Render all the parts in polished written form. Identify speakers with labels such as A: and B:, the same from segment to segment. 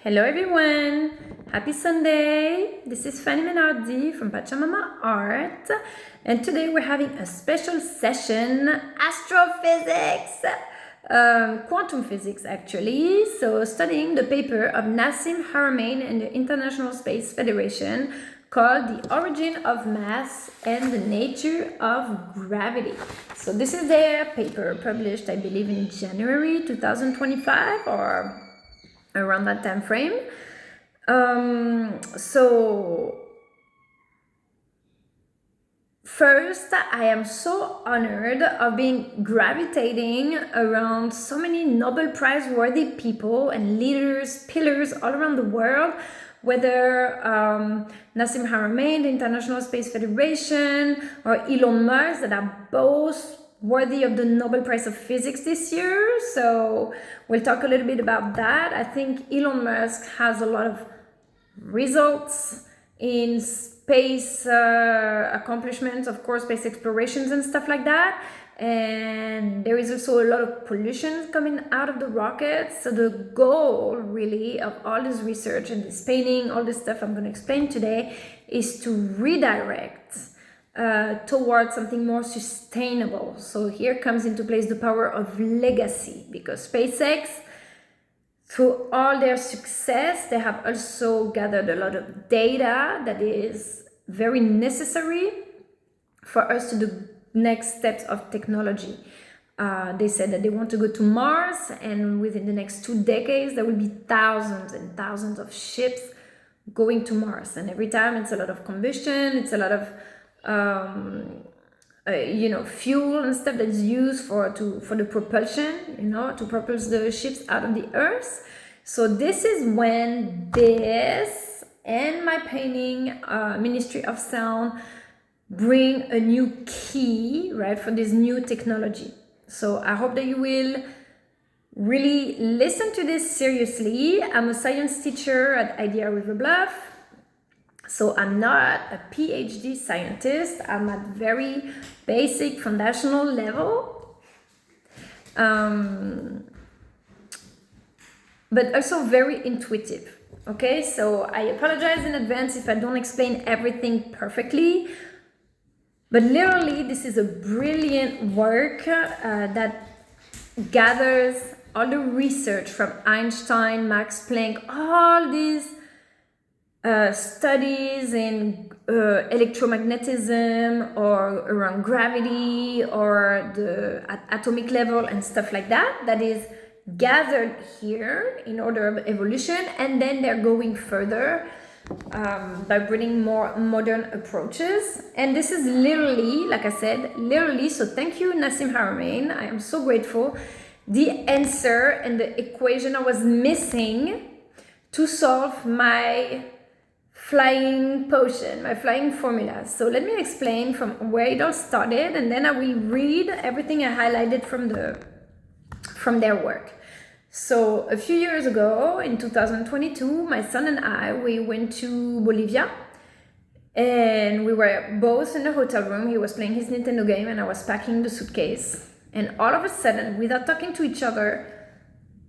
A: Hello everyone, happy Sunday. This is Fanny Menardi from Pachamama Art, and today we're having a special session, astrophysics, quantum physics actually. So studying the paper of Nassim Haramein and the International Space Federation called The Origin of Mass and the Nature of Gravity. So this is their paper published, I believe, in January 2025 or around that time frame. So first, I am so honored of being gravitating around so many Nobel Prize worthy people and leaders, pillars all around the world, whether Nassim Haramein, the International Space Federation, or Elon Musk, that are both worthy of the Nobel Prize of Physics this year. So we'll talk a little bit about that. I think Elon Musk has a lot of results in space accomplishments, of course, space explorations and stuff like that. And there is also a lot of pollution coming out of the rockets. So the goal really of all this research and this painting, all this stuff I'm going to explain today, is to redirect towards something more sustainable. So here comes into place the power of legacy, because SpaceX, through all their success, they have also gathered a lot of data that is very necessary for us to do next steps of technology. They said that they want to go to Mars, and within the next 2 decades there will be thousands and thousands of ships going to Mars, and every time it's a lot of combustion, it's a lot of fuel and stuff that's used for the propulsion, to propulse the ships out of the Earth. So this is when this and my painting, Ministry of Sound, bring a new key, right, for this new technology. So I hope that you will really listen to this seriously. I'm a science teacher at Idea River Bluff. So I'm not a PhD scientist. I'm at very basic foundational level, but also very intuitive. Okay, so I apologize in advance if I don't explain everything perfectly, but literally this is a brilliant work that gathers all the research from Einstein, Max Planck, all these studies in electromagnetism or around gravity or the atomic level and stuff like that is gathered here in order of evolution, and then they're going further by bringing more modern approaches. And this is literally, like I said, so thank you, Nassim Haramein. I am so grateful. The answer and the equation I was missing to solve my flying potion, my flying formula. So let me explain from where it all started, and then I will read everything I highlighted from their work. So a few years ago, in 2022, my son and I, we went to Bolivia, and we were both in a hotel room. He was playing his Nintendo game and I was packing the suitcase. And all of a sudden, without talking to each other,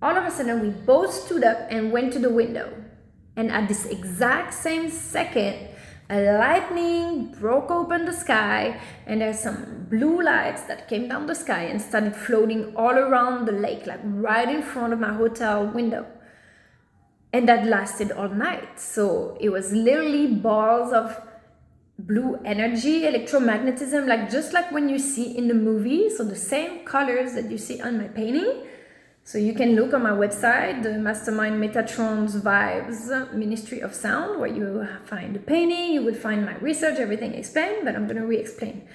A: we both stood up and went to the window. And at this exact same second, a lightning broke open the sky, and there's some blue lights that came down the sky and started floating all around the lake, like right in front of my hotel window. And that lasted all night. So it was literally balls of blue energy, electromagnetism, just like when you see in the movie. So the same colors that you see on my painting. So you can look on my website, the Mastermind Metatron's Vibes Ministry of Sound, where you find the painting, you will find my research, everything explained, but I'm going to re-explain.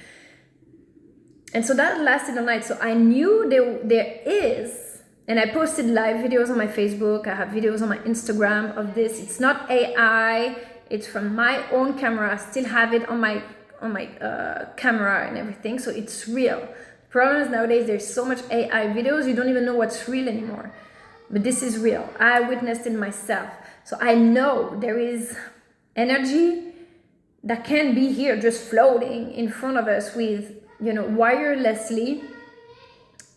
A: And so that lasted all night. So I knew there is, and I posted live videos on my Facebook, I have videos on my Instagram of this. It's not AI, it's from my own camera. I still have it on my camera and everything, so it's real. Problem is nowadays there's so much AI videos, you don't even know what's real anymore. But this is real. I witnessed it myself. So I know there is energy that can be here just floating in front of us with, wirelessly,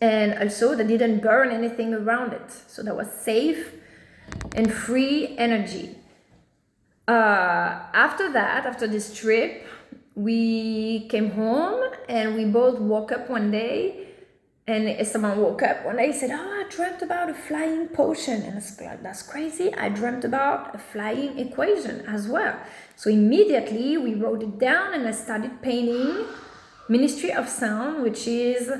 A: and also that didn't burn anything around it. So that was safe. and free energy. After that, after this trip, we came home and we both woke up one day, and Esteban woke up one day and said, "Oh, I dreamt about a flying potion." And I was like, "That's crazy. I dreamt about a flying equation as well." So immediately we wrote it down and I started painting Ministry of Sound, which is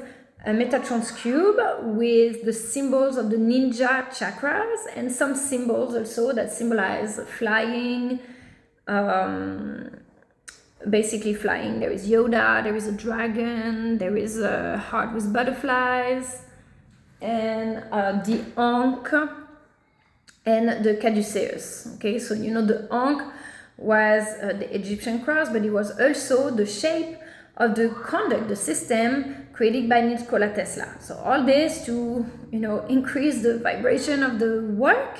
A: a Metatron's cube with the symbols of the ninja chakras and some symbols also that symbolize flying, basically flying. There is Yoda, there is a dragon, there is a heart with butterflies, and the Ankh and the Caduceus. Okay, so you know the Ankh was the Egyptian cross, but it was also the shape of the conduct, the system created by Nikola Tesla. So all this to, you know, increase the vibration of the work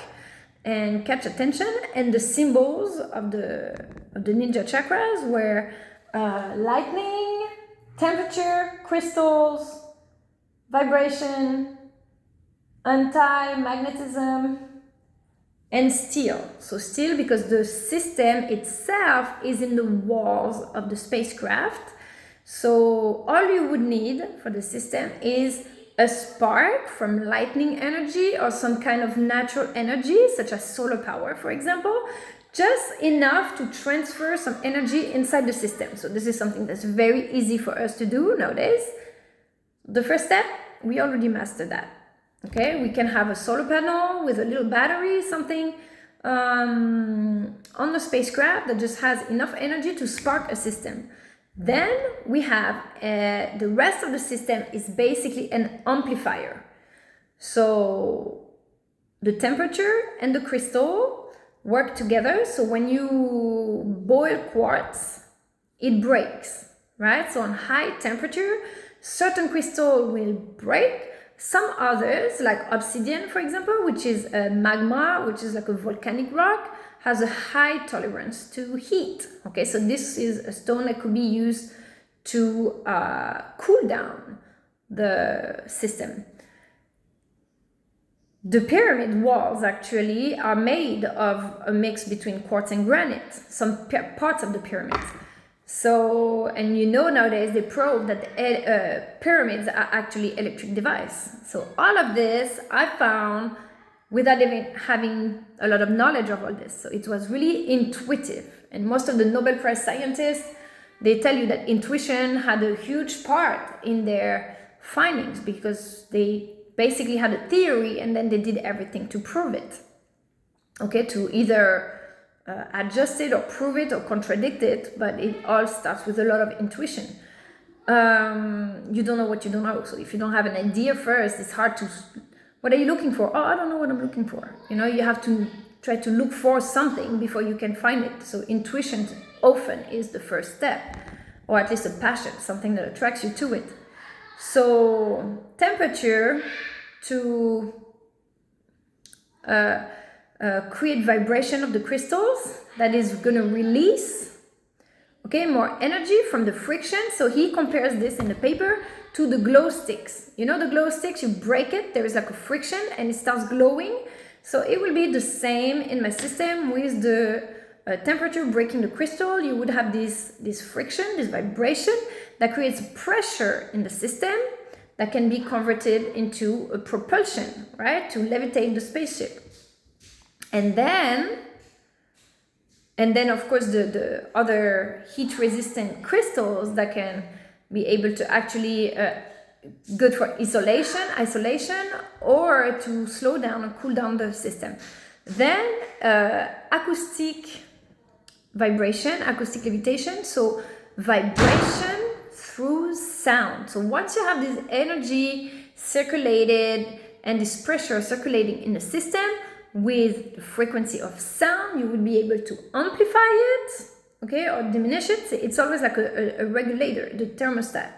A: and catch attention. And the symbols of the ninja chakras were lightning, temperature, crystals, vibration, anti-magnetism, and steel. So steel because the system itself is in the walls of the spacecraft. So all you would need for the system is a spark from lightning energy or some kind of natural energy, such as solar power, for example, just enough to transfer some energy inside the system. So this is something that's very easy for us to do nowadays. The first step, we already mastered that. Okay, we can have a solar panel with a little battery, something on the spacecraft that just has enough energy to spark a system. Then we have the rest of the system is basically an amplifier. So the temperature and the crystal work together. So when you boil quartz, it breaks, right? So on high temperature, certain crystal will break. Some others, like obsidian, for example, which is a magma, which is like a volcanic rock, has a high tolerance to heat. Okay, so this is a stone that could be used to cool down the system. The pyramid walls actually are made of a mix between quartz and granite, some parts of the pyramids. So, and you know nowadays they prove that pyramids are actually electric devices. So all of this I found without even having a lot of knowledge of all this. So it was really intuitive. And most of the Nobel Prize scientists, they tell you that intuition had a huge part in their findings because they basically had a theory and then they did everything to prove it. Okay, to either adjust it or prove it or contradict it, but it all starts with a lot of intuition. You don't know what you don't know. So if you don't have an idea first, it's hard to... What are you looking for? Oh, I don't know what I'm looking for. You know, you have to try to look for something before you can find it. So intuition often is the first step, or at least a passion, something that attracts you to it. So temperature to create vibration of the crystals that is going to release, okay, more energy from the friction. So he compares this in the paper to the glow sticks. You know the glow sticks, you break it, there is like a friction and it starts glowing. So it will be the same in my system with the temperature breaking the crystal. You would have this friction, this vibration that creates pressure in the system that can be converted into a propulsion, right, to levitate the spaceship. And then of course the other heat resistant crystals that can be able to actually good for isolation or to slow down and cool down the system. Then acoustic vibration, acoustic levitation, so vibration through sound. So once you have this energy circulated and this pressure circulating in the system with the frequency of sound, you will be able to amplify it, okay, or diminish it. It's always like a regulator, the thermostat,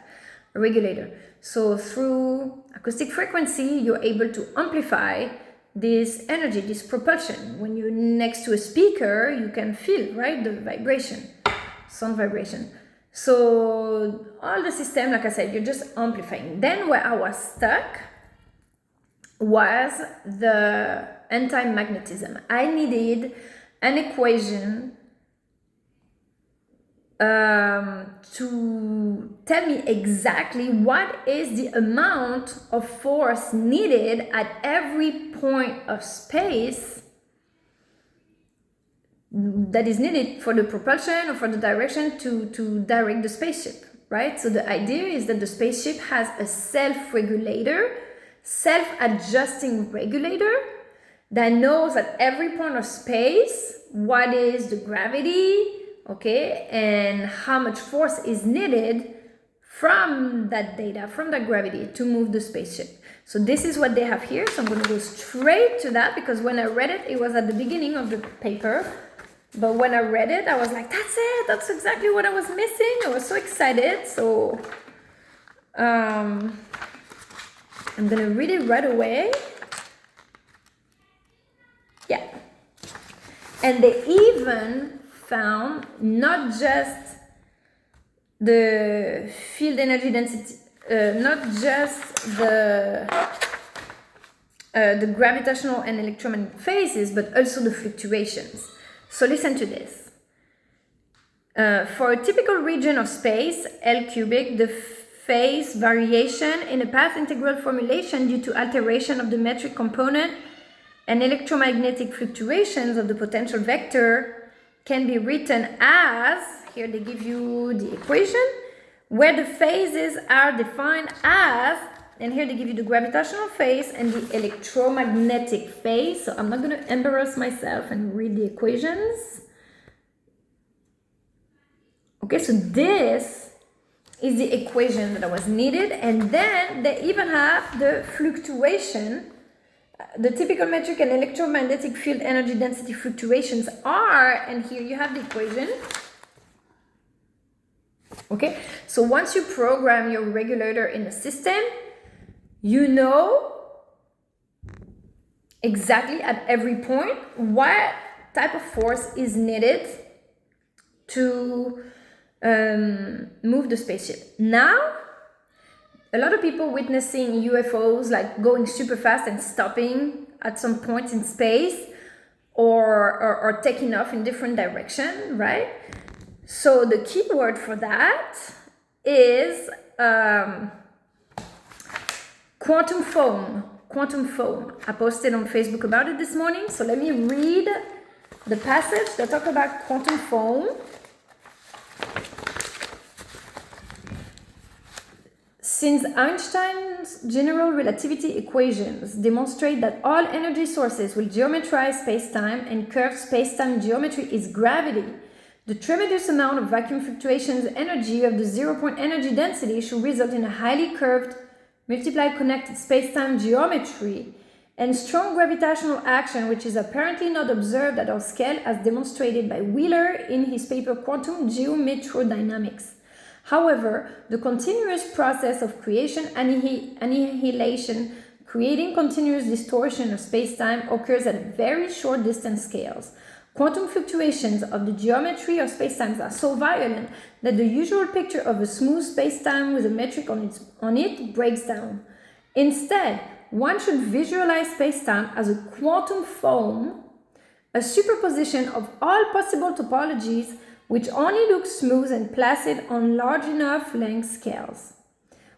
A: a regulator. So through acoustic frequency, you're able to amplify this energy, this propulsion. When you're next to a speaker, you can feel, right, the vibration, sound vibration. So all the system, like I said, you're just amplifying. Then where I was stuck was the anti-magnetism. I needed an equation to tell me exactly what is the amount of force needed at every point of space that is needed for the propulsion or for the direction to direct the spaceship, right? So the idea is that the spaceship has a self-regulator, self-adjusting regulator that knows at every point of space what is the gravity, okay, and how much force is needed from that data, from that gravity to move the spaceship. So this is what they have here. So I'm going to go straight to that because when I read it, it was at the beginning of the paper. But when I read it, I was like, that's it. That's exactly what I was missing. I was so excited. So I'm going to read it right away. Yeah. And they even found not just the field energy density, not just the gravitational and electromagnetic phases, but also the fluctuations. So listen to this. For a typical region of space, L cubic, the phase variation in a path integral formulation due to alteration of the metric component and electromagnetic fluctuations of the potential vector can be written as, here they give you the equation, where the phases are defined as, and here they give you the gravitational phase and the electromagnetic phase. So I'm not going to embarrass myself and read the equations. Okay, so this is the equation that was needed. And then they even have the fluctuation. The typical metric and electromagnetic field energy density fluctuations are, and here you have the equation. Okay, so once you program your regulator in a system, you know exactly at every point what type of force is needed to move the spaceship. Now, a lot of people witnessing UFOs like going super fast and stopping at some point in space or taking off in different direction, right? So the key word for that is quantum foam. Quantum foam. I posted on Facebook about it this morning. So let me read the passage that talks about quantum foam. Since Einstein's general relativity equations demonstrate that all energy sources will geometrize spacetime and curved spacetime geometry is gravity, the tremendous amount of vacuum fluctuations energy of the zero-point energy density should result in a highly curved, multiplied connected spacetime geometry and strong gravitational action which is apparently not observed at our scale as demonstrated by Wheeler in his paper Quantum Geometrodynamics. However, the continuous process of creation annihilation, creating continuous distortion of spacetime, occurs at very short distance scales. Quantum fluctuations of the geometry of spacetimes are so violent that the usual picture of a smooth spacetime with a metric on it breaks down. Instead, one should visualize spacetime as a quantum foam, a superposition of all possible topologies which only looks smooth and placid on large enough length scales.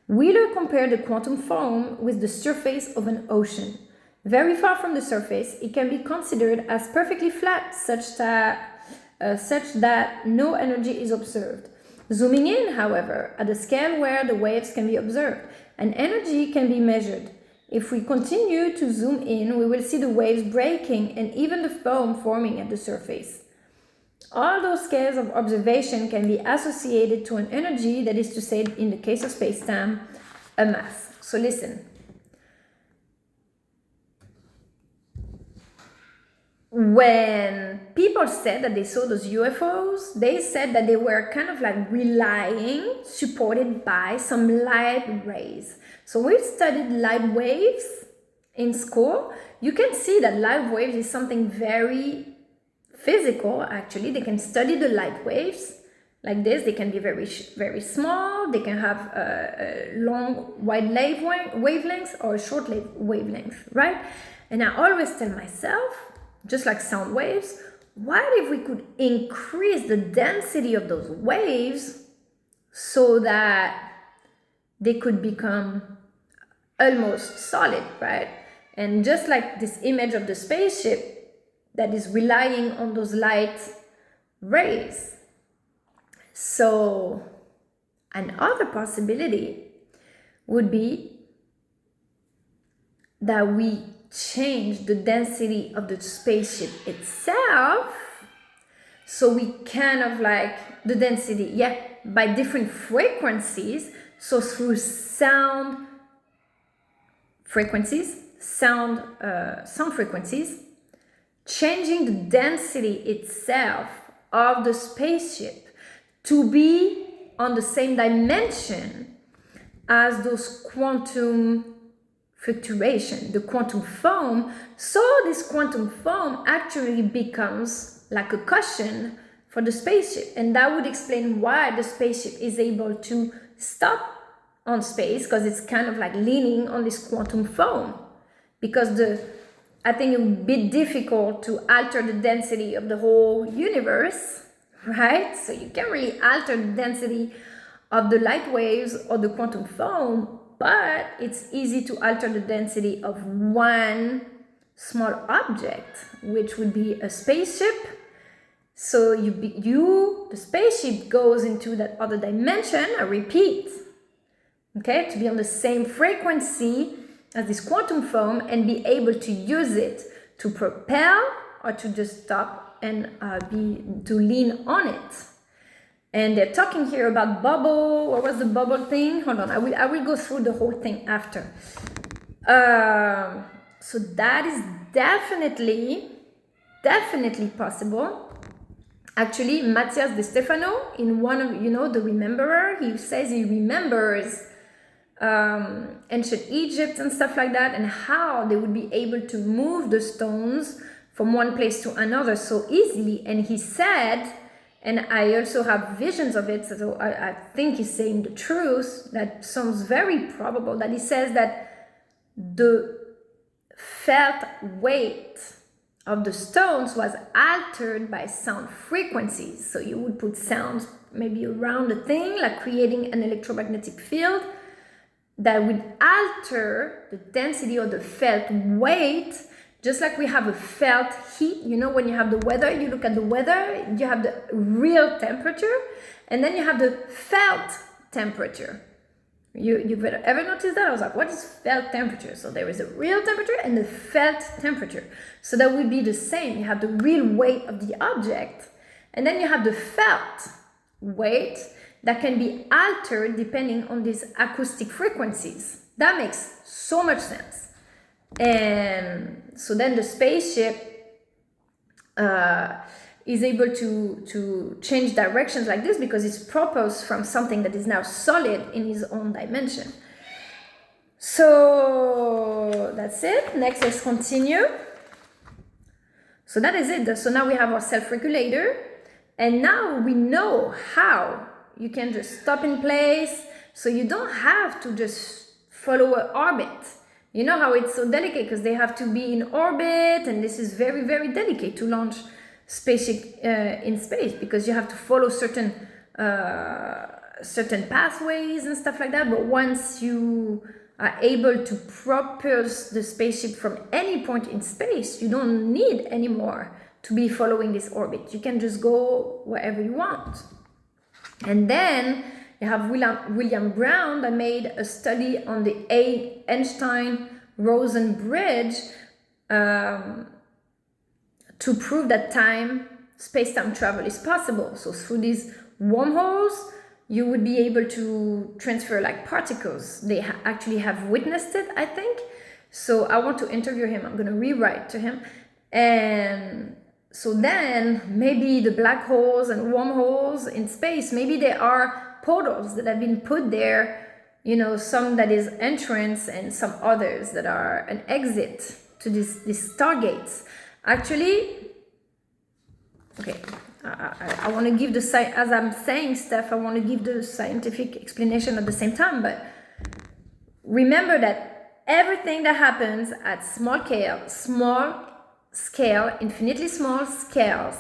A: Wheeler compared the quantum foam with the surface of an ocean. Very far from the surface, it can be considered as perfectly flat, such that no energy is observed. Zooming in, however, at the scale where the waves can be observed, and energy can be measured. If we continue to zoom in, we will see the waves breaking and even the foam forming at the surface. All those scales of observation can be associated to an energy, that is to say, in the case of spacetime, a mass. So listen. When people said that they saw those UFOs, they said that they were kind of like relying, supported by some light rays. So we've studied light waves in school. You can see that light waves is something very physical, actually. They can study the light waves like this. They can be very, very small. They can have a long, wide wavelengths or a short wavelength, right? And I always tell myself, just like sound waves, what if we could increase the density of those waves so that they could become almost solid, right? And just like this image of the spaceship that is relying on those light rays. So another possibility would be that we change the density of the spaceship itself, so we kind of like the density, by different frequencies. So through sound frequencies, sound frequencies, changing the density itself of the spaceship to be on the same dimension as those quantum fluctuation, the quantum foam. So this quantum foam actually becomes like a cushion for the spaceship, and that would explain why the spaceship is able to stop on space, because it's kind of like leaning on this quantum foam, because I think it would be difficult to alter the density of the whole universe, right? So you can't really alter the density of the light waves or the quantum foam, but it's easy to alter the density of one small object, which would be a spaceship. So the spaceship goes into that other dimension, I repeat, okay, to be on the same frequency as this quantum foam and be able to use it to propel or to just stop and to lean on it. And they're talking here about bubble. What was the bubble thing? Hold on, I will go through the whole thing after. So that is definitely possible. Actually, Matthias De Stefano, in one of, the Rememberer, he says he remembers ancient Egypt and stuff like that, and how they would be able to move the stones from one place to another so easily. And he said, and I also have visions of it, so I think he's saying the truth, that sounds very probable, that he says that the felt weight of the stones was altered by sound frequencies. So you would put sounds maybe around the thing, like creating an electromagnetic field that would alter the density of the felt weight, just like we have a felt heat. When you have the weather, you look at the weather, you have the real temperature, and then you have the felt temperature. You've ever noticed that? I was like, what is felt temperature? So there is a real temperature and the felt temperature. So that would be the same. You have the real weight of the object, and then you have the felt weight that can be altered depending on these acoustic frequencies. That makes so much sense. And so then the spaceship is able to change directions like this, because it's propulsed from something that is now solid in his own dimension. So that's it. Next, let's continue. So that is it. So now we have our self-regulator, and now we know how you can just stop in place. So you don't have to just follow an orbit. You know how it's so delicate, because they have to be in orbit, and this is very, very delicate to launch spaceship in space, because you have to follow certain pathways and stuff like that. But once you are able to propulse the spaceship from any point in space, you don't need anymore to be following this orbit. You can just go wherever you want. And then you have William Brown that made a study on the Einstein-Rosen bridge to prove that space-time travel is possible. So through these wormholes, you would be able to transfer like particles. They actually have witnessed it, I think. So I want to interview him. I'm going to rewrite to him. And so then maybe the black holes and wormholes in space, maybe there are portals that have been put there, some that is entrance and some others that are an exit to these stargates. Actually, okay, I want to give as I'm saying stuff, I want to give the scientific explanation at the same time, but remember that everything that happens at small scale, infinitely small scales,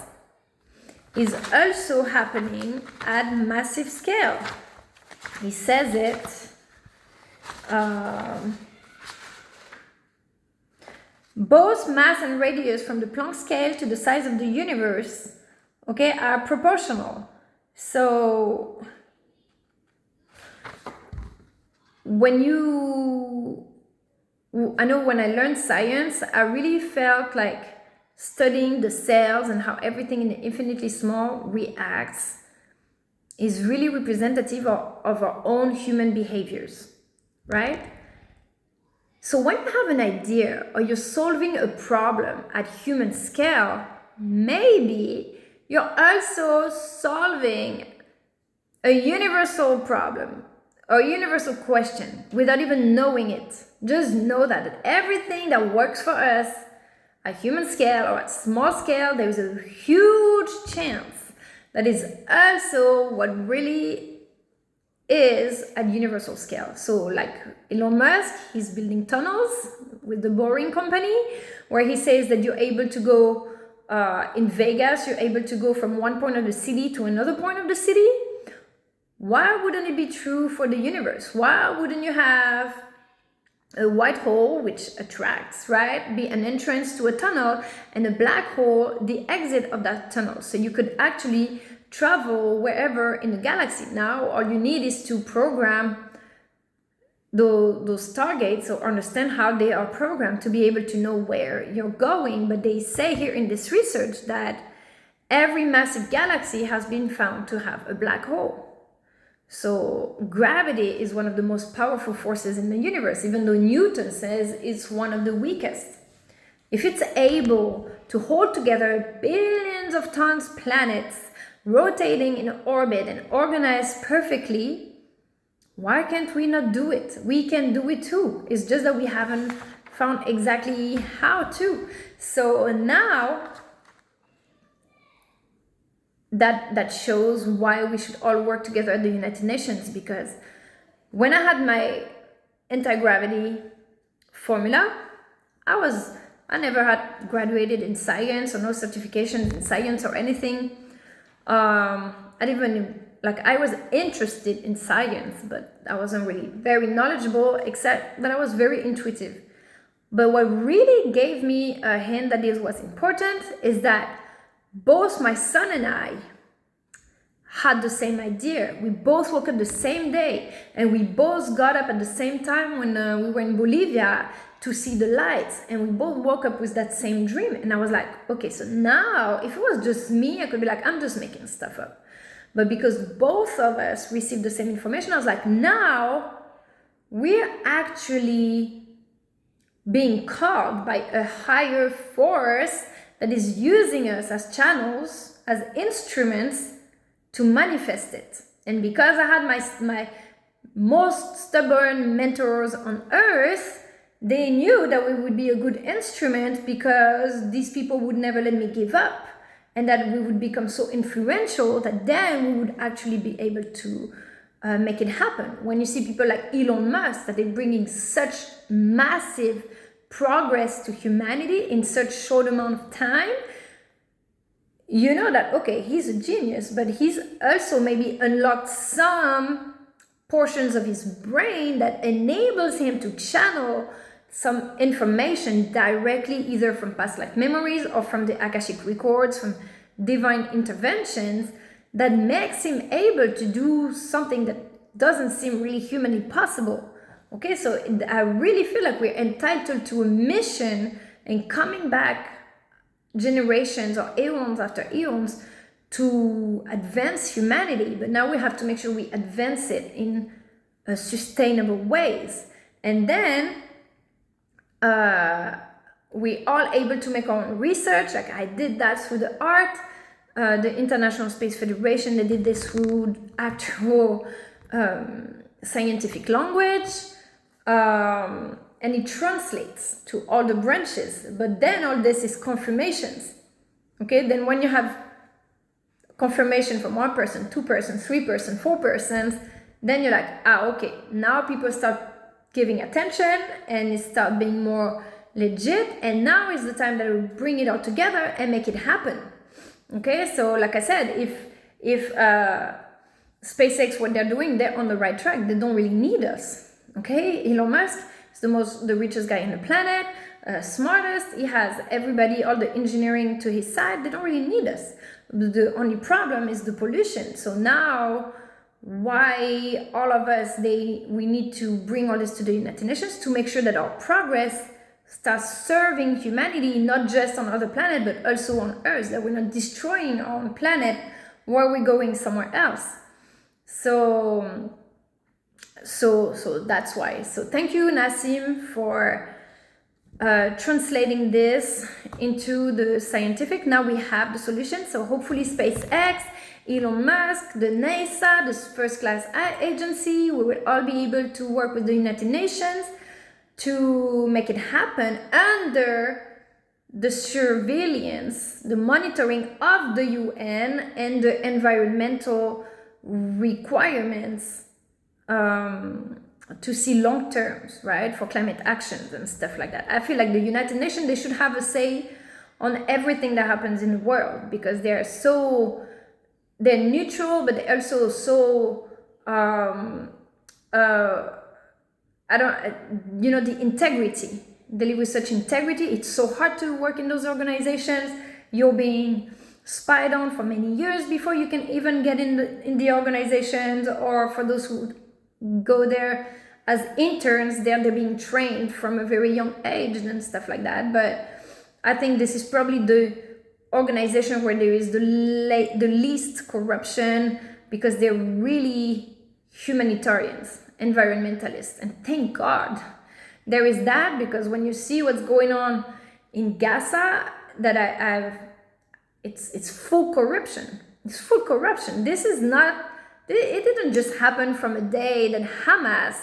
A: is also happening at massive scale. He says it. Both mass and radius from the Planck scale to the size of the universe, okay, are proportional. So I know when I learned science, I really felt like studying the cells and how everything in the infinitely small reacts is really representative of our own human behaviors, right? So when you have an idea or you're solving a problem at human scale, maybe you're also solving a universal problem or a universal question without even knowing it. Just know that everything that works for us at human scale or at small scale, there's a huge chance that is also what really is at universal scale. So like Elon Musk, he's building tunnels with the Boring Company, where he says that you're able to go in Vegas, you're able to go from one point of the city to another point of the city. Why wouldn't it be true for the universe? Why wouldn't you have a white hole, which attracts, right, be an entrance to a tunnel, and a black hole, the exit of that tunnel? So you could actually travel wherever in the galaxy. Now all you need is to program those targets or understand how they are programmed to be able to know where you're going. But they say here in this research that every massive galaxy has been found to have a black hole. So gravity is one of the most powerful forces in the universe, even though Newton says it's one of the weakest. If it's able to hold together billions of tons planets rotating in orbit and organized perfectly, why can't we not do it? We can do it too. It's just that we haven't found exactly how to. So now that shows why we should all work together at the United Nations, because when I had my anti-gravity formula, I never had graduated in science or no certifications in science or anything. I was interested in science, but I wasn't really very knowledgeable, except that I was very intuitive. But what really gave me a hint that this was important is that both my son and I had the same idea. We both woke up the same day, and we both got up at the same time when we were in Bolivia to see the lights, and we both woke up with that same dream. And I was like, okay, so now if it was just me, I could be like, I'm just making stuff up. But because both of us received the same information, I was like, now we're actually being called by a higher force that is using us as channels, as instruments to manifest it. And because I had my most stubborn mentors on earth, they knew that we would be a good instrument, because these people would never let me give up, and that we would become so influential that then we would actually be able to make it happen. When you see people like Elon Musk, that they're bringing such massive progress to humanity in such short amount of time, you know that, okay, he's a genius, but he's also maybe unlocked some portions of his brain that enables him to channel some information directly, either from past life memories or from the Akashic records, from divine interventions, that makes him able to do something that doesn't seem really humanly possible. Okay, so I really feel like we're entitled to a mission and coming back generations or eons after eons to advance humanity. But now we have to make sure we advance it in sustainable ways. And then we all able to make our own research. Like I did that through the art. The International Space Federation, they did this through actual scientific language. And it translates to all the branches. But then all this is confirmations. Okay, then when you have confirmation from one person, two persons, three persons, four persons, then you're like, okay, now people start giving attention and it start being more legit. And now is the time that we bring it all together and make it happen. Okay, so like I said, if SpaceX, what they're doing, they're on the right track. They don't really need us. Okay, Elon Musk is the richest guy on the planet, smartest. He has everybody, all the engineering to his side. They don't really need us. The only problem is the pollution. So now, why all of us, we need to bring all this to the United Nations to make sure that our progress starts serving humanity, not just on other planet, but also on Earth, that we're not destroying our own planet while we're going somewhere else. So that's why. So thank you, Nassim, for translating this into the scientific. Now we have the solution. So hopefully SpaceX, Elon Musk, the NASA, the first class agency, we will all be able to work with the United Nations to make it happen under the surveillance, the monitoring of the UN and the environmental requirements to see long terms, right, for climate actions and stuff like that. I feel like the United Nations, they should have a say on everything that happens in the world, because they're neutral, but they're also so the integrity. They live with such integrity. It's so hard to work in those organizations. You're being spied on for many years before you can even get in the organizations, or for those who go there as interns, they're being trained from a very young age and stuff like that. But I think this is probably the organization where there is the least corruption, because they're really humanitarians, environmentalists, and thank God there is that, because when you see what's going on in Gaza, it's full corruption. It's full corruption. This is not. It didn't just happen from a day that Hamas,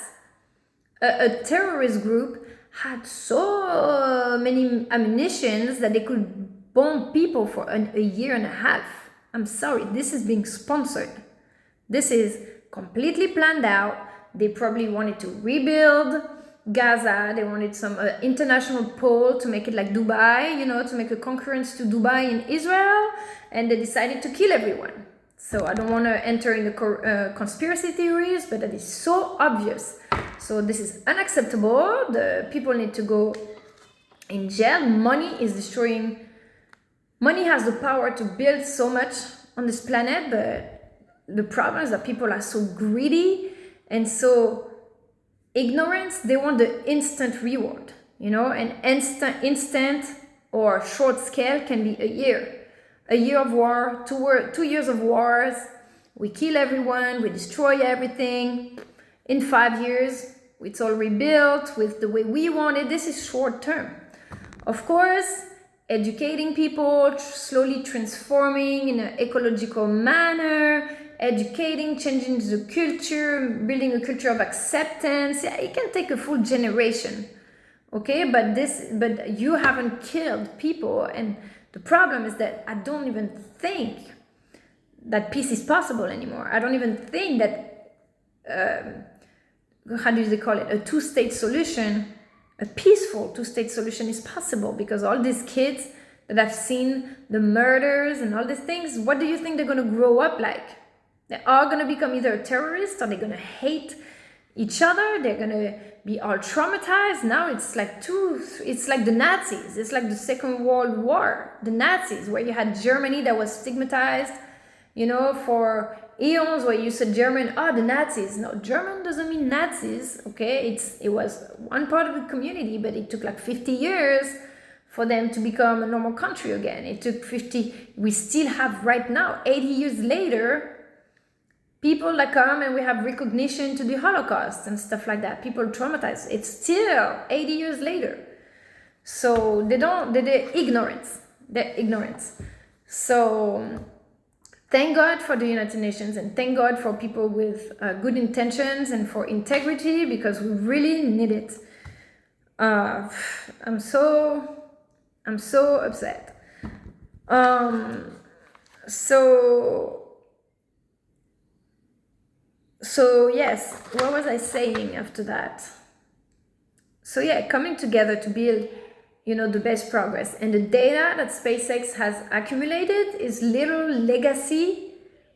A: a terrorist group, had so many ammunitions that they could bomb people for a year and a half. I'm sorry, this is being sponsored. This is completely planned out. They probably wanted to rebuild Gaza. They wanted some international poll to make it like Dubai, to make a concurrence to Dubai in Israel, and they decided to kill everyone. So I don't want to enter in the conspiracy theories, but that is so obvious. So this is unacceptable. The people need to go in jail. Money is destroying. Money has the power to build so much on this planet, but the problem is that people are so greedy and so ignorant. They want the instant reward, and instant or short scale can be a year of war, 2 years of wars. We kill everyone, we destroy everything. In 5 years, it's all rebuilt with the way we want it. This is short term. Of course, educating people, slowly transforming in an ecological manner, educating, changing the culture, building a culture of acceptance. Yeah, it can take a full generation. Okay, but you haven't killed people, and the problem is that I don't even think that peace is possible anymore. I don't even think that, how do they call it, a two-state solution, a peaceful two-state solution is possible, because all these kids that have seen the murders and all these things, what do you think they're going to grow up like? They're all going to become either terrorists, or they're going to hate each other. They're going to be all traumatized. Now it's like the Nazis. It's like the Second World War, the Nazis, where you had Germany that was stigmatized, for eons, where you said German, the Nazis. No, German doesn't mean Nazis, okay? It was one part of the community, but it took like 50 years for them to become a normal country again. It took 50, we still have right now, 80 years later, people that come and we have recognition to the Holocaust and stuff like that. People traumatized. It's still 80 years later. So they're ignorance. They're ignorance. So thank God for the United Nations, and thank God for people with good intentions and for integrity, because we really need it. I'm so upset. So yes, what was I saying after that? So yeah, coming together to build, the best progress. And the data that SpaceX has accumulated is little legacy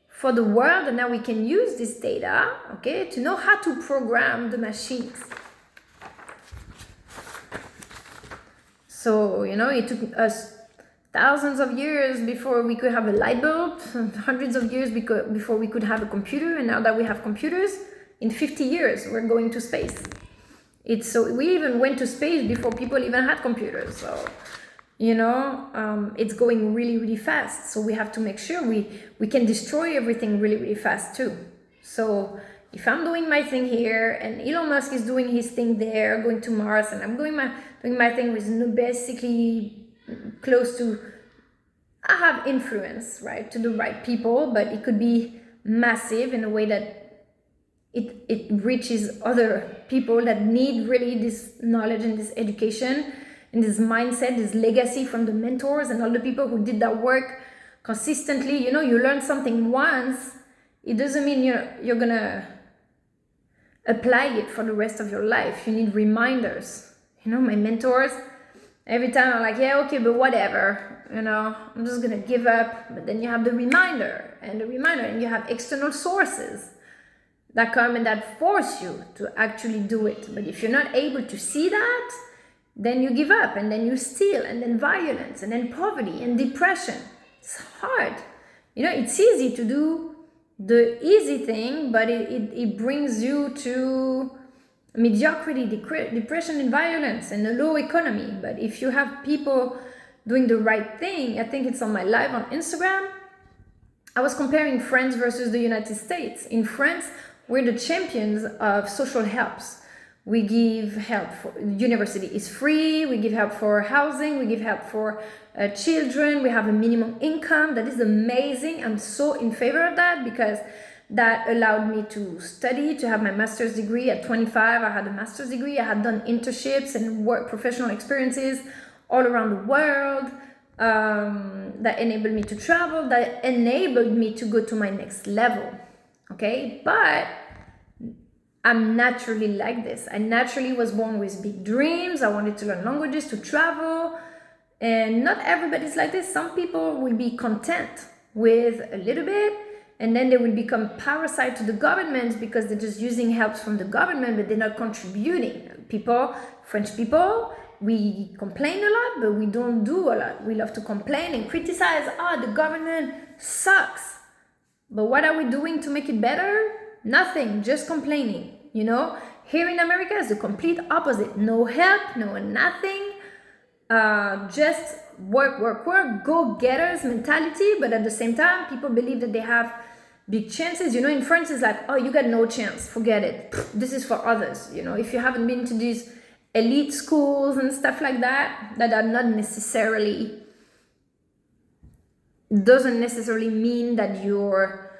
A: for the world, and now we can use this data, okay, to know how to program the machines. So, it took us thousands of years before we could have a light bulb, hundreds of years before we could have a computer, and now that we have computers, in 50 years, we're going to space. So we even went to space before people even had computers. So, it's going really, really fast. So we have to make sure we can destroy everything really, really fast too. So if I'm doing my thing here and Elon Musk is doing his thing there, going to Mars, and I'm doing my thing with basically close to, I have influence, right, to the right people, but it could be massive in a way that it reaches other people that need really this knowledge and this education and this mindset, this legacy from the mentors and all the people who did that work consistently. You learn something once, it doesn't mean you're gonna apply it for the rest of your life. You need reminders. My mentors, every time I'm like, yeah, okay, but whatever, I'm just gonna give up. But then you have the reminder, and you have external sources that come and that force you to actually do it. But if you're not able to see that, then you give up, and then you steal, and then violence, and then poverty and depression. It's hard. It's easy to do the easy thing, but it brings you to mediocrity, depression, and violence, and a low economy. But if you have people doing the right thing, I think it's on my live on Instagram, I was comparing France versus the United States. In France, we're the champions of social helps. We give help for university is free. We give help for housing. We give help for children. We have a minimum income. That is amazing. I'm so in favor of that because that allowed me to study, to have my master's degree at 25. I had a master's degree. I had done internships and professional experiences all around the world. That enabled me to travel. That enabled me to go to my next level. Okay, but I'm naturally like this. I naturally was born with big dreams. I wanted to learn languages, to travel. And not everybody's like this. Some people will be content with a little bit, and then they will become parasite to the government because they're just using helps from the government, but they're not contributing. French people, we complain a lot, but we don't do a lot. We love to complain and criticize. The government sucks. But what are we doing to make it better? Nothing, just complaining. Here in America is the complete opposite. No help, no nothing. Just work, go-getters mentality. But at the same time, people believe that they have big chances. In France, it's like, you got no chance, forget it. This is for others. If you haven't been to these elite schools and stuff like that, that are not necessarily, doesn't necessarily mean that you're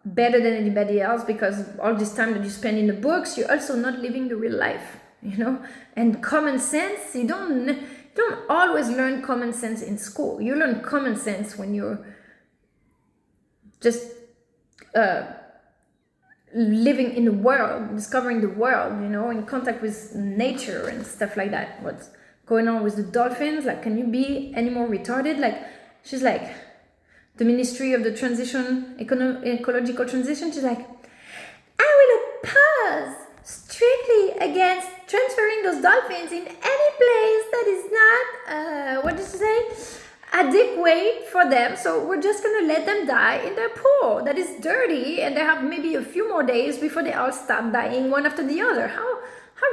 A: better than anybody else, because all this time that you spend in the books, you're also not living the real life, and common sense, you don't always learn common sense in school. You learn common sense when you're just living in the world, discovering the world, in contact with nature and stuff like that. What's going on with the dolphins? Like, can you be any more retarded? Like, she's like, the Ministry of the Transition, Ecological Transition, she's like, I will oppose strictly against transferring those dolphins in any place that is not, what did she say? Adequate for them. So we're just going to let them die in their pool that is dirty, and they have maybe a few more days before they all start dying one after the other. How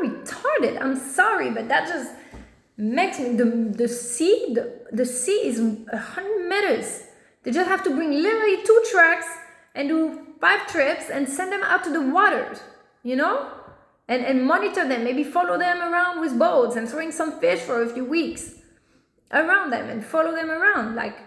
A: retarded. I'm sorry, but that just makes me, the sea is 100 meters. They just have to bring literally 2 trucks and do 5 trips and send them out to the waters, and monitor them, maybe follow them around with boats and throwing some fish for a few weeks around them and follow them around. Like,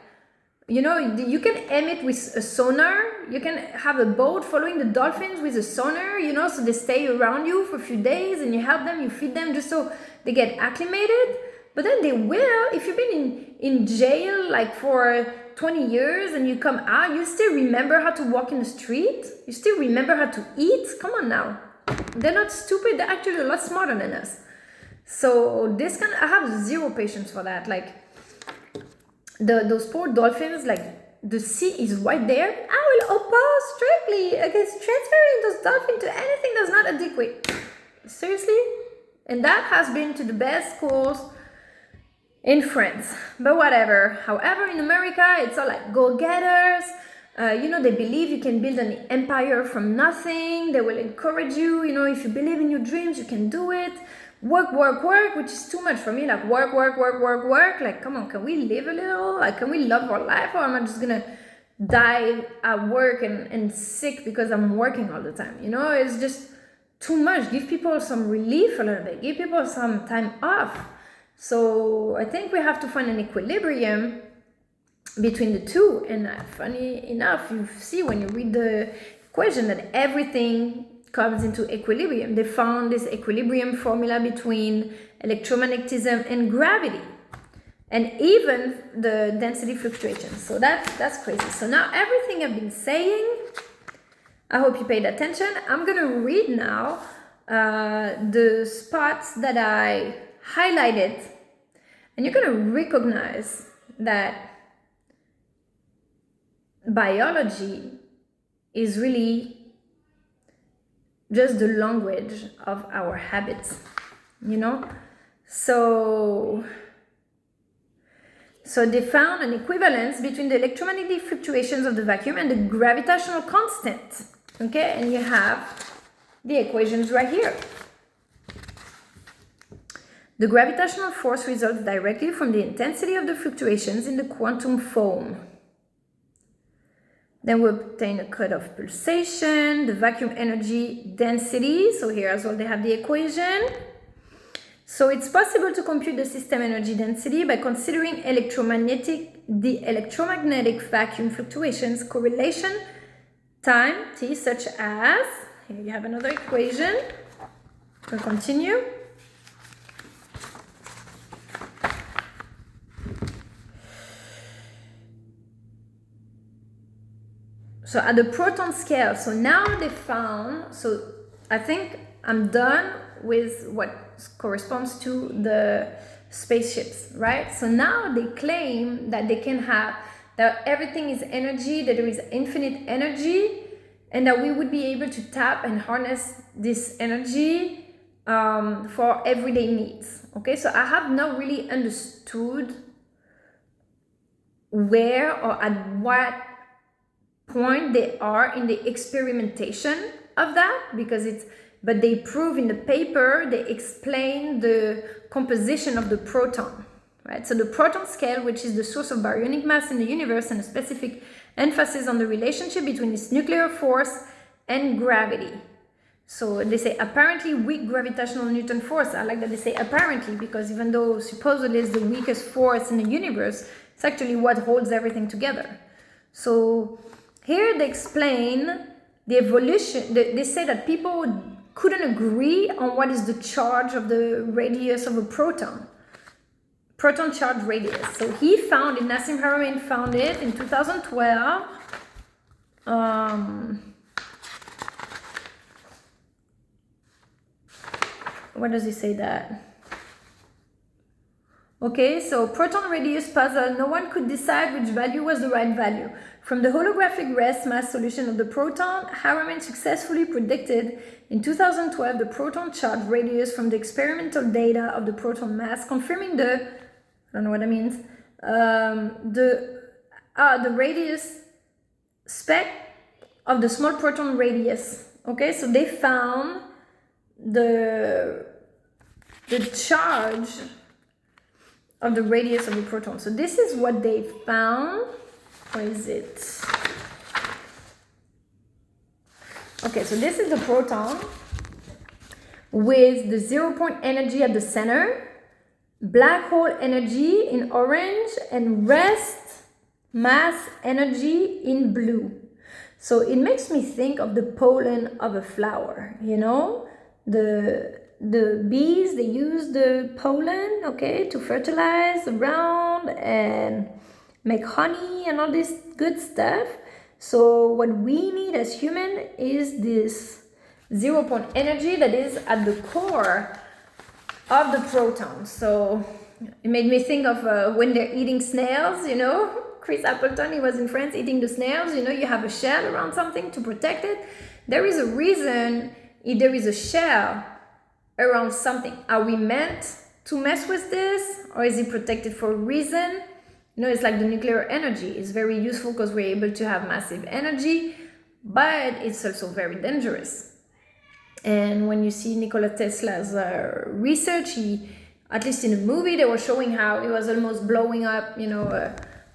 A: you can emit with a sonar. You can have a boat following the dolphins with a sonar, so they stay around you for a few days, and you help them, you feed them just so they get acclimated. But then they will, if you've been in jail like for 20 years and you come out, you still remember how to walk in the street? You still remember how to eat? Come on now. They're not stupid, they're actually a lot smarter than us. So I have zero patience for that. Like those poor dolphins, like the sea is right there. I will oppose strictly against transferring those dolphins to anything that's not adequate. Seriously? And that has been to the best schools in France, but whatever. However, in America, it's all like go-getters. They believe you can build an empire from nothing. They will encourage you. If you believe in your dreams, you can do it. Work, work, work, which is too much for me. Like work, work, work, work, work. Like, come on, can we live a little? Like, can we love our life? Or am I just gonna die at work and sick because I'm working all the time? It's just too much. Give people some relief a little bit. Give people some time off. So I think we have to find an equilibrium between the two. And funny enough, you see when you read the equation that everything comes into equilibrium. They found this equilibrium formula between electromagnetism and gravity, and even the density fluctuations. So that's crazy. So now everything I've been saying, I hope you paid attention. I'm gonna read now the spots that I highlighted, and you're gonna recognize that biology is really just the language of our habits, So they found an equivalence between the electromagnetic fluctuations of the vacuum and the gravitational constant. Okay, and you have the equations right here. The gravitational force results directly from the intensity of the fluctuations in the quantum foam. Then we obtain a cutoff pulsation, the vacuum energy density. So here as well they have the equation. So it's possible to compute the system energy density by considering the electromagnetic vacuum fluctuations correlation time t, such as, here you have another equation. We'll continue. So at the proton scale, so now they found, so I think I'm done with what corresponds to the spaceships, right? So now they claim that they can have, that everything is energy, that there is infinite energy, and that we would be able to tap and harness this energy for everyday needs. Okay, so I have not really understood where or at what point they are in the experimentation of that, but they prove in the paper, they explain the composition of the proton, right? So the proton scale, which is the source of baryonic mass in the universe, and a specific emphasis on the relationship between its nuclear force and gravity. So they say apparently weak gravitational Newton force. I like that they say apparently, because even though supposedly it's the weakest force in the universe, it's actually what holds everything together. So here they explain the evolution. They say that people couldn't agree on what is the charge of the radius of a proton charge radius. So he found it, Nassim Haramein found it in 2012. Where does he say that? Okay, so proton radius puzzle, no one could decide which value was the right value. From the holographic rest mass solution of the proton, Haramein successfully predicted in 2012 the proton charge radius from the experimental data of the proton mass, confirming I don't know what that means, the radius spec of the small proton radius. Okay, so they found the charge of the radius of the proton. So this is what they found. Where is it? Okay, so this is the proton with the 0 point energy at the center, black hole energy in orange, and rest mass energy in blue. So it makes me think of the pollen of a flower, the bees, they use the pollen, okay, to fertilize around and make honey and all this good stuff. So what we need as human is this zero-point energy that is at the core of the proton. So it made me think of when they're eating snails, you know, Chris Appleton, he was in France eating the snails, you know, you have a shell around something to protect it. There is a reason if there is a shell around something. Are we meant to mess with this, or is it protected for a reason? You know, it's like the nuclear energy. It's very useful because we're able to have massive energy, but it's also very dangerous. And when you see Nikola Tesla's research, at least in the movie, they were showing how he was almost blowing up, you know,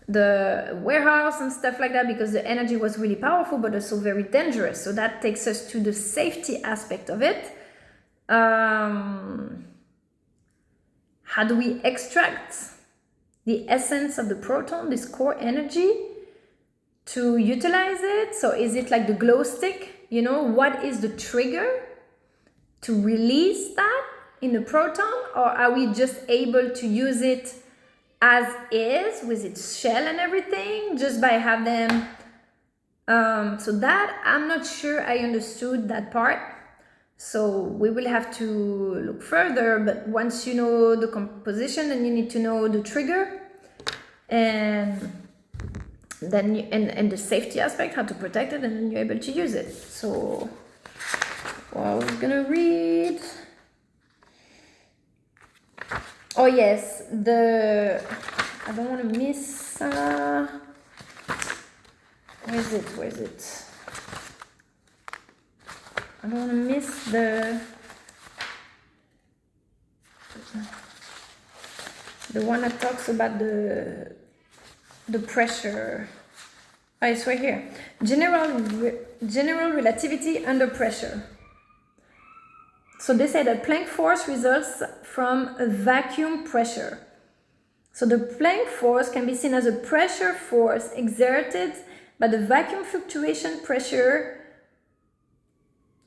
A: the warehouse and stuff like that, because the energy was really powerful, but also very dangerous. So that takes us to the safety aspect of it. How do we extract the essence of the proton, this core energy, to utilize it? So is it like the glow stick? You know, what is the trigger to release that in the proton? Or are we just able to use it as is with its shell and everything, just by have them? So that, I'm not sure I understood that part. So we will have to look further, but once you know the composition, then you need to know the trigger, and then and the safety aspect, how to protect it, and then you're able to use it. So I was gonna read. Oh yes, I don't want to miss. Where is it? I don't want to miss the one that talks about the pressure. Oh, it's right here. General relativity under pressure. So they say that Planck force results from a vacuum pressure. So the Planck force can be seen as a pressure force exerted by the vacuum fluctuation pressure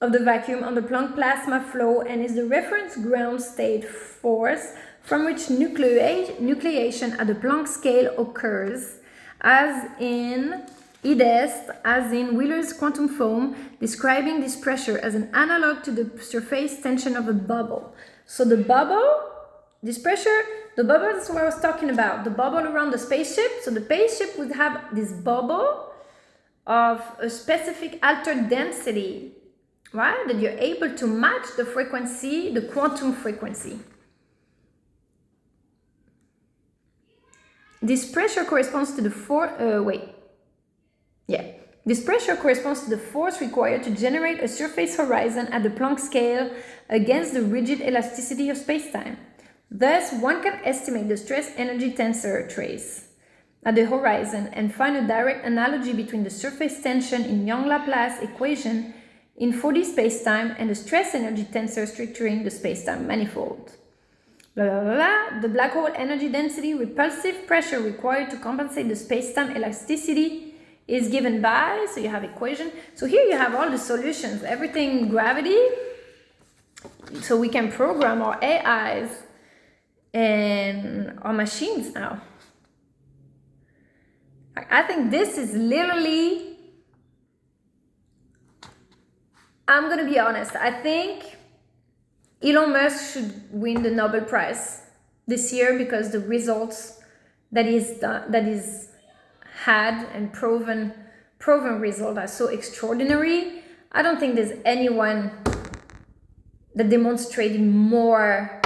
A: of the vacuum on the Planck plasma flow, and is the reference ground state force from which nucleation at the Planck scale occurs, as in Wheeler's quantum foam, describing this pressure as an analog to the surface tension of a bubble. So the bubble, this pressure, the bubble is what I was talking about, the bubble around the spaceship. So the spaceship would have this bubble of a specific altered density, right? That you're able to match the frequency, the quantum frequency. This pressure corresponds to the This pressure corresponds to the force required to generate a surface horizon at the Planck scale against the rigid elasticity of spacetime. Thus, one can estimate the stress-energy tensor trace at the horizon and find a direct analogy between the surface tension in Young-Laplace equation in 4D spacetime and the stress-energy tensor structuring the spacetime manifold. Blah, blah, blah, blah. The black hole energy density repulsive pressure required to compensate the spacetime elasticity is given by, so you have equation. So here you have all the solutions, everything gravity. So we can program our AIs and our machines now. I think this is literally, I'm going to be honest, I think Elon Musk should win the Nobel Prize this year, because the results that he's had and proven results are so extraordinary. I don't think there's anyone that demonstrated more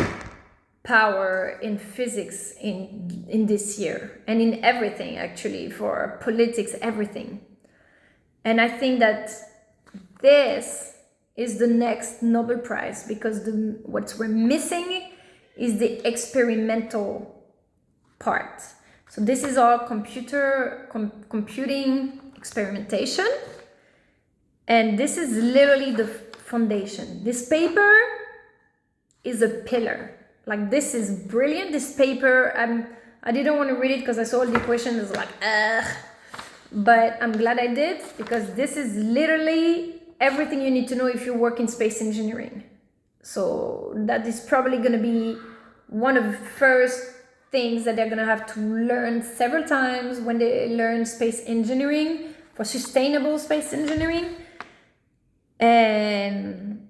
A: power in physics in this year, and in everything, actually, for politics, everything. And I think that this is the next Nobel Prize, because what we're missing is the experimental part. So this is all computing experimentation, and this is literally the foundation. This paper is a pillar. Like, this is brilliant. This paper, I didn't want to read it because I saw all the equations. It's like, but I'm glad I did, because this is literally everything you need to know if you work in space engineering. So that is probably going to be one of the first things that they're going to have to learn several times when they learn space engineering, for sustainable space engineering. And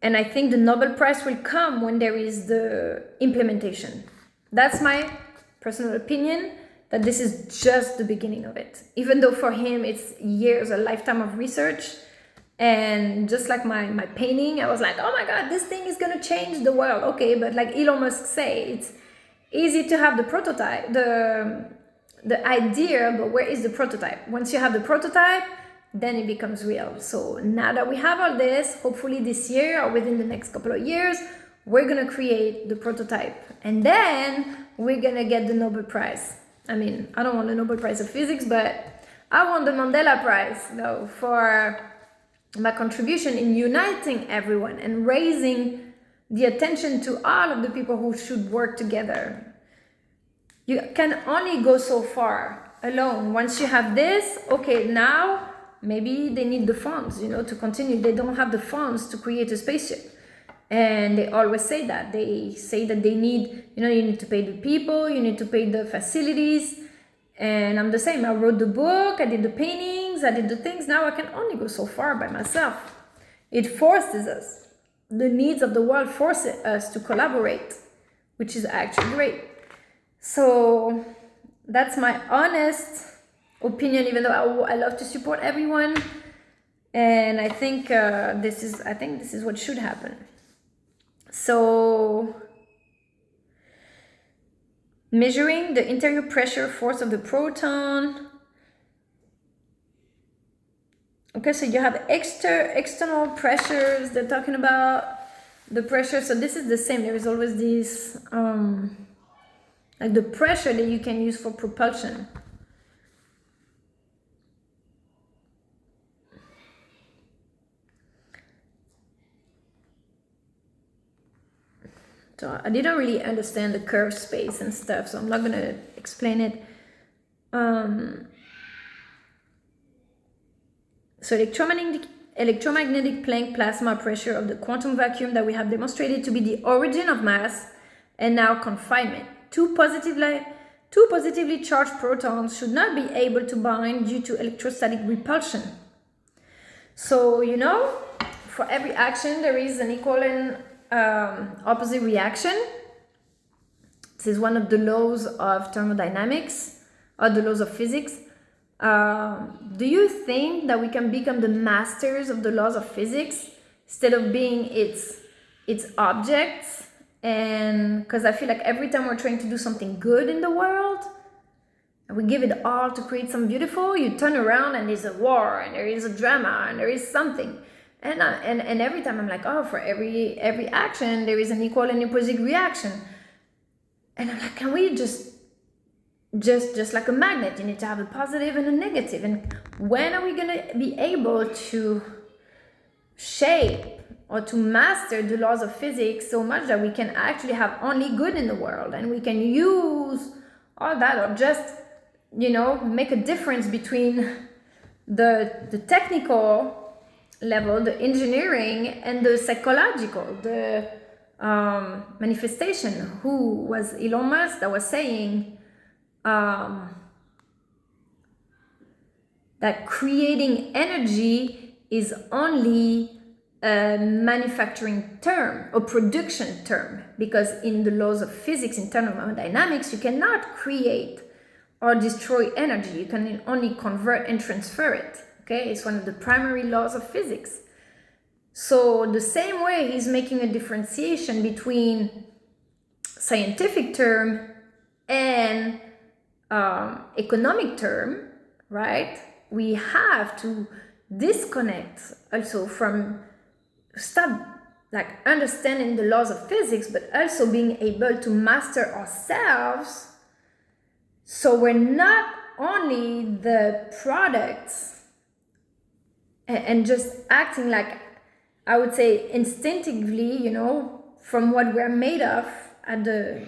A: And I think the Nobel Prize will come when there is the implementation. That's my personal opinion, that this is just the beginning of it. Even though for him it's years, a lifetime of research. And just like my painting, I was like, oh my God, this thing is gonna change the world. Okay, but like Elon Musk say, it's easy to have the prototype, the idea, but where is the prototype? Once you have the prototype, then it becomes real. So now that we have all this, hopefully this year or within the next couple of years, we're gonna create the prototype. And then we're gonna get the Nobel Prize. I mean, I don't want the Nobel Prize of Physics, but I want the Mandela Prize, though, for my contribution in uniting everyone and raising the attention to all of the people who should work together. You can only go so far alone. Once you have this, okay, now maybe they need the funds, to continue. They don't have the funds to create a spaceship. And they always say that. They say that they need, you need to pay the people, you need to pay the facilities. And I'm the same. I wrote the book, I did the paintings, I did the things. Now I can only go so far by myself. It forces us. The needs of the world force us to collaborate, which is actually great. So that's my honest opinion, even though I love to support everyone. And I think this is what should happen. So measuring the interior pressure force of the proton. Okay, so you have external pressures. They're talking about the pressure. So this is the same. There is always this like the pressure that you can use for propulsion. So I didn't really understand the curved space and stuff, so I'm not gonna explain it. So electromagnetic Planck plasma pressure of the quantum vacuum that we have demonstrated to be the origin of mass and now confinement. Two positively charged protons should not be able to bind due to electrostatic repulsion. So, for every action there is an equal and opposite reaction. This is one of the laws of thermodynamics or the laws of physics. Do you think that we can become the masters of the laws of physics instead of being its objects? And because I feel like every time we're trying to do something good in the world, and we give it all to create something beautiful, you turn around and there's a war and there is a drama and there is something. And every time I'm like, oh, for every action there is an equal and opposite reaction. And I'm like, can we just like a magnet, you need to have a positive and a negative. And when are we gonna be able to shape or to master the laws of physics so much that we can actually have only good in the world, and we can use all that, or just make a difference between the technical level, the engineering, and the psychological, the manifestation. Who was Elon Musk that was saying that creating energy is only a manufacturing term or production term, because in the laws of physics, in thermodynamics, you cannot create or destroy energy. You can only convert and transfer it. Okay, it's one of the primary laws of physics. So the same way he's making a differentiation between scientific term and economic term, right? We have to disconnect also from stop like understanding the laws of physics, but also being able to master ourselves, so we're not only the products and just acting like, I would say, instinctively, from what we're made of at the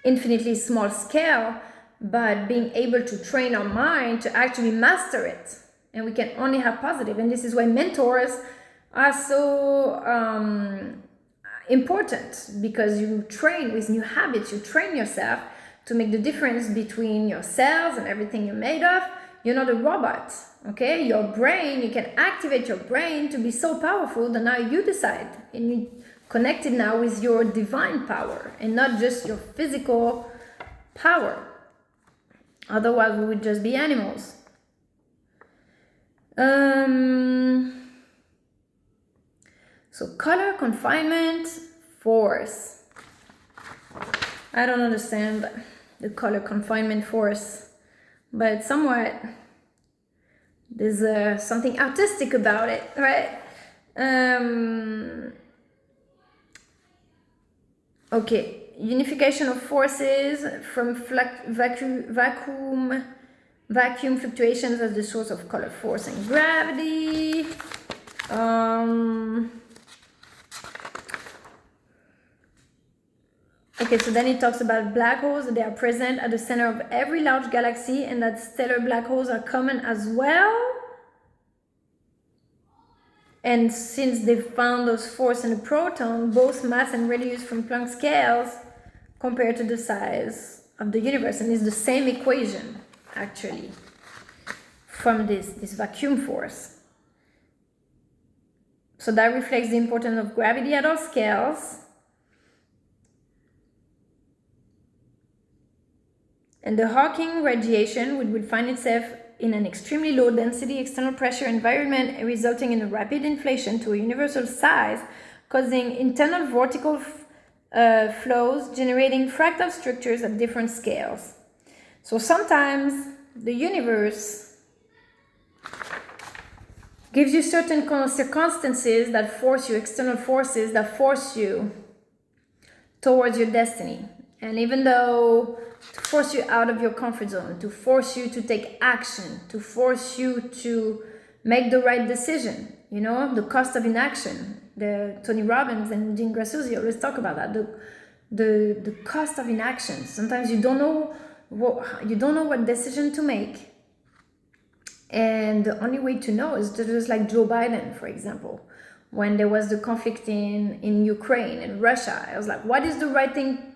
A: infinitely small scale, but being able to train our mind to actually master it. And we can only have positive. And this is why mentors are so important, because you train with new habits, you train yourself to make the difference between your cells and everything you're made of. You're not a robot, okay? Your brain, you can activate your brain to be so powerful that now you decide, and you connect it now with your divine power and not just your physical power. Otherwise, we would just be animals. So color confinement force. I don't understand the color confinement force, but somewhat there's something artistic about it, right? Okay, unification of forces from vacuum fluctuations as the source of color, force, and gravity. Okay, so then it talks about black holes. They are present at the center of every large galaxy, and that stellar black holes are common as well. And since they found those force in the proton, both mass and radius from Planck scales compared to the size of the universe. And it's the same equation, actually, from this vacuum force. So that reflects the importance of gravity at all scales. And the Hawking radiation would find itself in an extremely low density external pressure environment, resulting in a rapid inflation to a universal size, causing internal vortical flows, generating fractal structures at different scales. So sometimes the universe gives you certain circumstances that force you, external forces that force you towards your destiny. And even though to force you out of your comfort zone, to force you to take action, to force you to make the right decision, you know, the cost of inaction. The Tony Robbins and Jean Grassuzi always talk about that. The cost of inaction. Sometimes you don't know what decision to make, and the only way to know is to just like Joe Biden, for example, when there was the conflict in Ukraine and Russia. I was like, what is the right thing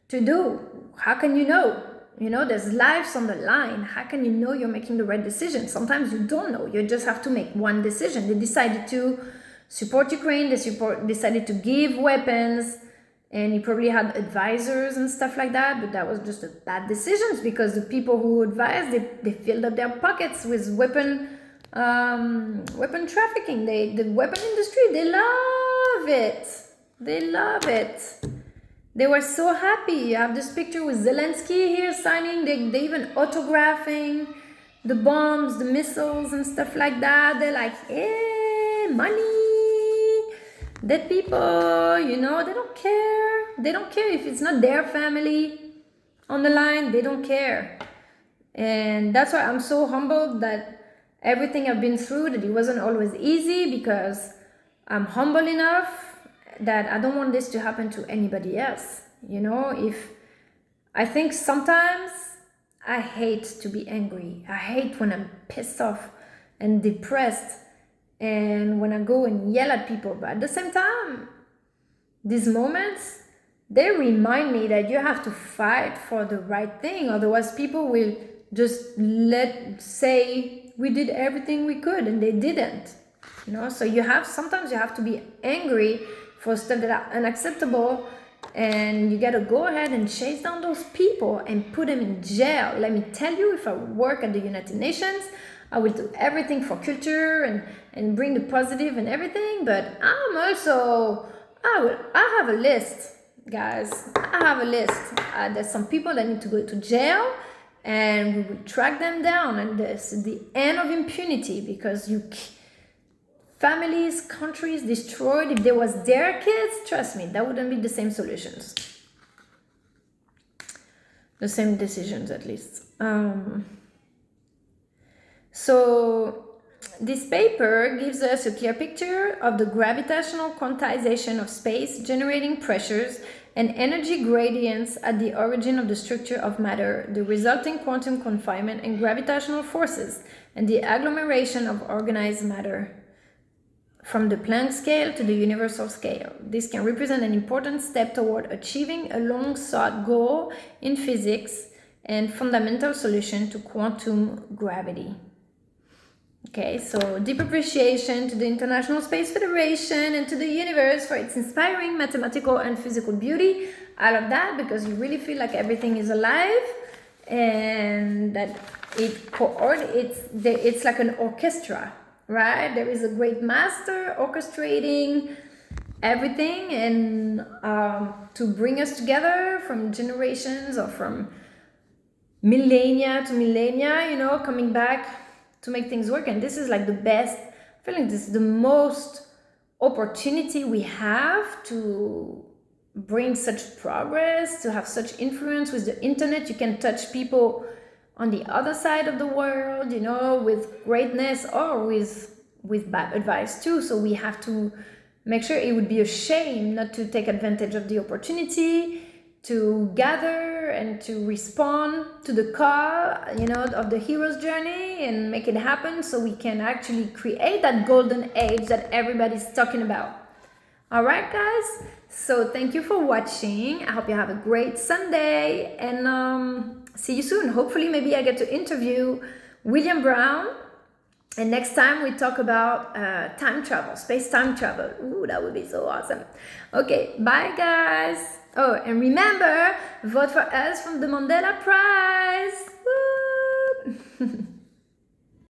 A: to do? How can you know? You know, there's lives on the line. How can you know you're making the right decision? Sometimes you don't know. You just have to make one decision. They decided to support Ukraine. They decided to give weapons, and you probably had advisors and stuff like that. But that was just a bad decisions because the people who advised, they filled up their pockets with weapon trafficking. The weapon industry, they love it. They love it. They were so happy. You have this picture with Zelensky here signing. They even autographing the bombs, the missiles and stuff like that. They're like, hey, money. Dead people, you know, they don't care. They don't care if it's not their family on the line. They don't care. And that's why I'm so humbled that everything I've been through, that it wasn't always easy, because I'm humble enough that I don't want this to happen to anybody else. You know, if I think sometimes I hate to be angry. I hate when I'm pissed off and depressed and when I go and yell at people. But at the same time, these moments, they remind me that you have to fight for the right thing. Otherwise, people will just say we did everything we could and they didn't. You know, so sometimes you have to be angry for stuff that are unacceptable, and you gotta go ahead and chase down those people and put them in jail. Let me tell you, if I work at the United Nations, I will do everything for culture and bring the positive and everything, but I have a list, guys. I have a list. There's some people that need to go to jail, and we will track them down, and this is the end of impunity, because families, countries destroyed. If there was their kids, trust me, that wouldn't be the same solutions. The same decisions, at least. So this paper gives us a clear picture of the gravitational quantization of space, generating pressures and energy gradients at the origin of the structure of matter, the resulting quantum confinement and gravitational forces, and the agglomeration of organized matter from the Planck scale to the universal scale. This can represent an important step toward achieving a long-sought goal in physics and fundamental solution to quantum gravity. Okay, so deep appreciation to the International Space Federation and to the universe for its inspiring mathematical and physical beauty. I love that because you really feel like everything is alive and that it's like an orchestra, right? There is a great master orchestrating everything and to bring us together from generations or from millennia to millennia, coming back to make things work. And this is like the best, I feel like this is the most opportunity we have to bring such progress, to have such influence with the internet. You can touch people on the other side of the world, with greatness or with bad advice too. So we have to make sure, it would be a shame not to take advantage of the opportunity to gather and to respond to the call, of the hero's journey and make it happen so we can actually create that golden age that everybody's talking about. All right, guys. So thank you for watching. I hope you have a great Sunday and see you soon. Hopefully, maybe I get to interview William Brown. And next time we talk about time travel, space-time travel. Ooh, that would be so awesome. Okay, bye guys. Oh, and remember, vote for us from the Mandela Prize. Woo!